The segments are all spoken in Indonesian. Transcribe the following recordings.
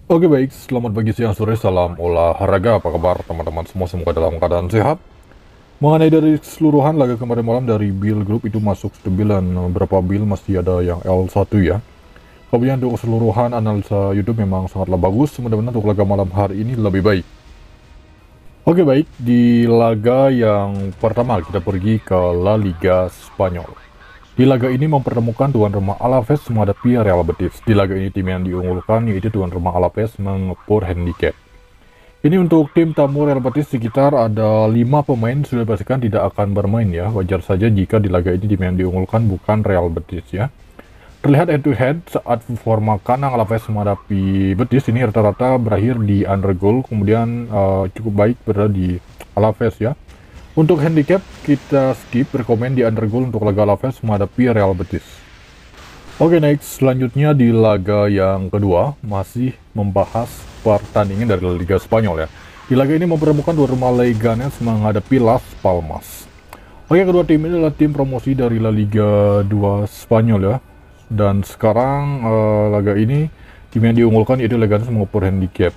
Oke baik, selamat pagi, siang, sore, salam olahraga. Apa kabar teman-teman semua? Semoga dalam keadaan sehat. Mengenai dari keseluruhan laga kemarin malam dari Bill Group itu masuk stabil dan beberapa Bill masih ada yang L1 ya. Kemudian untuk keseluruhan analisa YouTube memang sangatlah bagus. Mudah-mudahan untuk laga malam hari ini lebih baik. Oke baik, di laga yang pertama kita pergi ke La Liga Spanyol. Di laga ini mempertemukan tuan rumah Alaves menghadapi Real Betis. Di laga ini tim yang diunggulkan yaitu tuan rumah Alaves mengepur handicap. Ini untuk tim tamu Real Betis sekitar ada 5 pemain sudah dipastikan tidak akan bermain ya. Wajar saja jika di laga ini tim yang diunggulkan bukan Real Betis ya. Terlihat head to head saat performa Kanang Alaves menghadapi Betis ini rata-rata berakhir di under goal, kemudian cukup baik berada di Alaves ya. Untuk handicap kita skip, rekomen di under goal untuk laga Alaves menghadapi Real Betis. Oke next, selanjutnya di laga yang kedua masih membahas pertandingan dari La Liga Spanyol ya. Di laga ini mempertemukan dua rumah Leganes menghadapi Las Palmas. Oke, kedua tim ini adalah tim promosi dari La Liga 2 Spanyol ya. Dan sekarang laga ini tim yang diunggulkan yaitu Leganes mengepur handicap.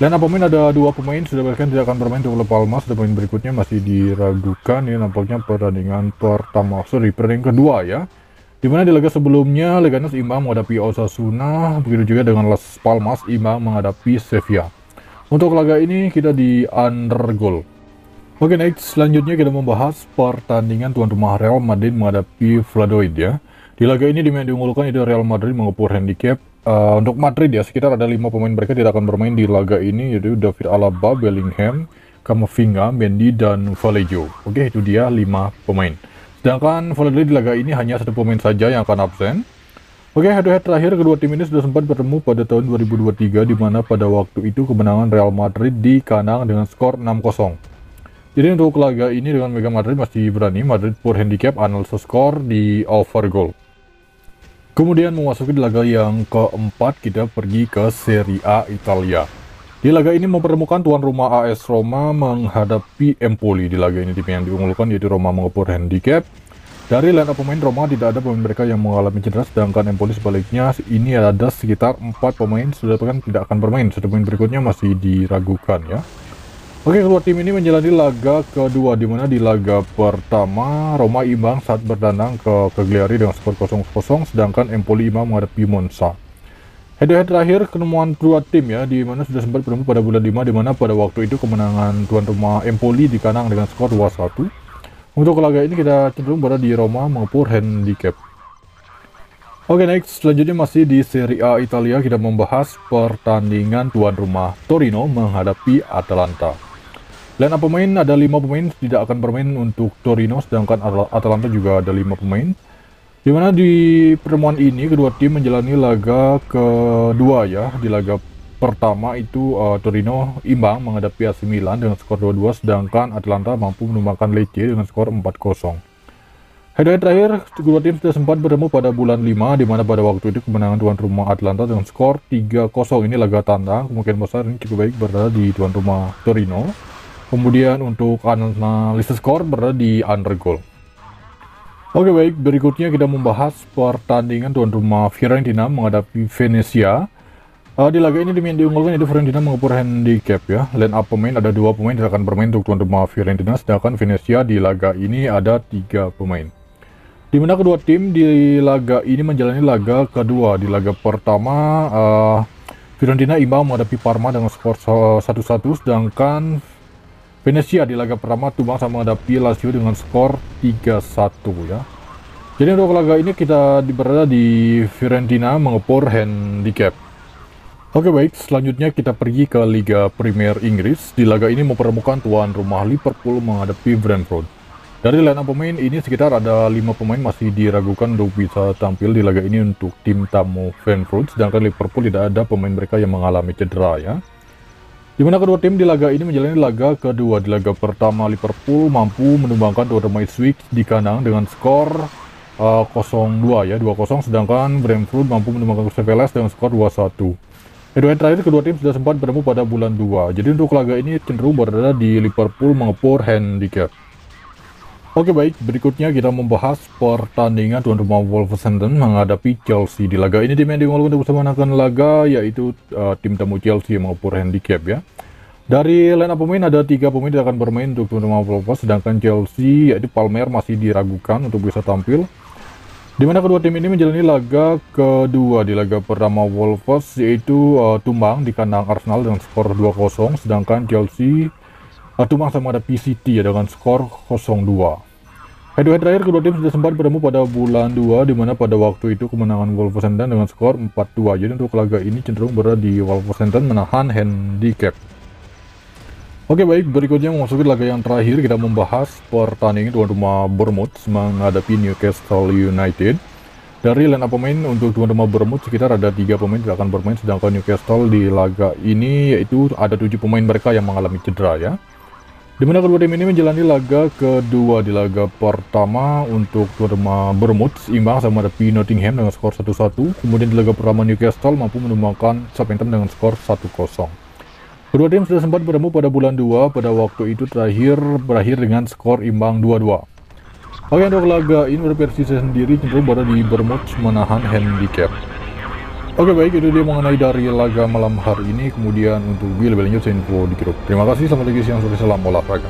Dan pemain ada dua pemain sudah bahkan tidak akan bermain untuk La Palmas. Dan pemain berikutnya masih diragukan. Ini nampaknya pertandingan pertandingan kedua ya. Dimana di laga sebelumnya Leganes imbang menghadapi Osasuna, begitu juga dengan Las Palmas imbang menghadapi Sevilla. Untuk laga ini kita di under goal. Oke next, selanjutnya kita membahas pertandingan tuan rumah Real Madrid menghadapi Valladolid ya. Di laga ini tim yang diunggulkan itu Real Madrid mengepur handicap. Untuk Madrid ya, sekitar ada 5 pemain mereka tidak akan bermain di laga ini, yaitu David Alaba, Bellingham, Camavinga, Mendy, dan Vallejo. Oke, itu dia 5 pemain. Sedangkan Valladolid di laga ini hanya satu pemain saja yang akan absen. Oke, head-to-head terakhir kedua tim ini sudah sempat bertemu pada tahun 2023, di mana pada waktu itu kemenangan Real Madrid di kandang dengan skor 6-0. Jadi untuk laga ini dengan Mega Madrid masih berani, Madrid pur handicap analisa skor di over goal. Kemudian memasuki laga yang keempat, kita pergi ke Serie A Italia. Di laga ini mempertemukan tuan rumah AS Roma menghadapi Empoli. Di laga ini tim yang diunggulkan yaitu Roma mengepur handicap. Dari line up pemain Roma tidak ada pemain mereka yang mengalami cedera, sedangkan Empoli sebaliknya ini ada sekitar 4 pemain sudah tidak akan bermain. Satu pemain berikutnya masih diragukan ya. Oke, kedua tim ini menjalani laga kedua, di mana di laga pertama Roma imbang saat bertandang ke Cagliari dengan skor 0-0, sedangkan Empoli imbang menghadapi Monza. Head-to-head terakhir ketemuan dua tim ya, di mana sudah sempat bertemu pada bulan 5, di mana pada waktu itu kemenangan tuan rumah Empoli di kandang dengan skor 2-1. Untuk laga ini kita cenderung berada di Roma mengepur handicap. Oke next, selanjutnya masih di Serie A Italia, kita membahas pertandingan tuan rumah Torino menghadapi Atalanta. Line up pemain ada 5 pemain tidak akan bermain untuk Torino, sedangkan Atalanta juga ada 5 pemain. Dimana di pertemuan ini kedua tim menjalani laga kedua ya. Di laga pertama itu Torino imbang menghadapi AC Milan dengan skor 2-2, sedangkan Atalanta mampu menumbangkan Lecce dengan skor 4-0. Head-to-head terakhir kedua tim sudah sempat bertemu pada bulan 5, di mana pada waktu itu kemenangan tuan rumah Atalanta dengan skor 3-0. Ini laga tandang, kemungkinan besar ini cukup baik berada di tuan rumah Torino. Kemudian untuk analisa skor berada di under goal. Oke baik, berikutnya kita membahas pertandingan tuan rumah Fiorentina menghadapi Venezia. Di laga ini tim yang diunggulkan itu Fiorentina mengepur handicap ya. Line up pemain ada 2 pemain yang akan bermain untuk tuan rumah Fiorentina, sedangkan Venezia di laga ini ada 3 pemain. Di mana kedua tim di laga ini menjalani laga kedua. Di laga pertama Fiorentina imbang menghadapi Parma dengan skor 1-1, sedangkan Venezia di laga pertama tumbang sama menghadapi Lazio dengan skor 3-1 ya. Jadi untuk laga ini kita berada di Fiorentina mengepur handicap. Oke baik, selanjutnya kita pergi ke Liga Premier Inggris. Di laga ini mempertemukan tuan rumah Liverpool menghadapi Brentford. Dari line up pemain ini sekitar ada 5 pemain masih diragukan untuk bisa tampil di laga ini untuk tim tamu Brentford, sedangkan Liverpool tidak ada pemain mereka yang mengalami cedera ya. Dimana kedua tim di laga ini menjalani laga kedua. Di laga pertama Liverpool mampu menumbangkan tuan rumah Ipswich di kandang dengan skor 0-2 ya, 2-0, sedangkan Brentford mampu menumbangkan Crystal Palace dengan skor 2-1. Head-to-head terakhir kedua tim sudah sempat bertemu pada bulan 2. Jadi untuk laga ini cenderung berada di Liverpool mengepur handicap. Oke baik, berikutnya kita membahas pertandingan tuan rumah Wolverhampton menghadapi Chelsea. Di laga ini tim yang diunggulkan untuk memenangkan laga yaitu tim tamu Chelsea yang mengupur handicap ya. Dari line up pemain ada 3 pemain yang akan bermain untuk tuan rumah Wolves, sedangkan Chelsea yaitu Palmer masih diragukan untuk bisa tampil. Di mana kedua tim ini menjalani laga kedua. Di laga pertama Wolves yaitu tumbang di kandang Arsenal dengan skor 2-0, sedangkan Chelsea tumbang sama ada PCT ya dengan skor 0-2. Head-to-head terakhir kedua tim sudah sempat bertemu pada bulan 2, di mana pada waktu itu kemenangan Wolverhampton dengan skor 4-2. Jadi untuk laga ini cenderung berada di Wolverhampton menahan handicap. Oke baik, berikutnya memasuki laga yang terakhir, kita membahas pertandingan tuan rumah Bournemouth menghadapi Newcastle United. Dari line up pemain untuk tuan rumah Bournemouth sekitar ada 3 pemain yang akan bermain, sedangkan Newcastle di laga ini yaitu ada 7 pemain mereka yang mengalami cedera ya. Dimana kedua tim ini menjalani laga kedua. Di laga pertama untuk tuan rumah Bournemouth imbang sama RP Nottingham dengan skor 1-1. Kemudian di laga pertama Newcastle mampu menumbangkan Southampton dengan skor 1-0. Kedua tim sudah sempat bertemu pada bulan 2, pada waktu itu berakhir dengan skor imbang 2-2. Oke, untuk laga ini berversi saya sendiri cenderung berada di Bournemouth menahan handicap. Oke baik, itu dia mengenai dari laga malam hari ini. Kemudian untuk lebih lanjut info di grup. Terima kasih, selamat pagi, siang, sore, salam olahraga.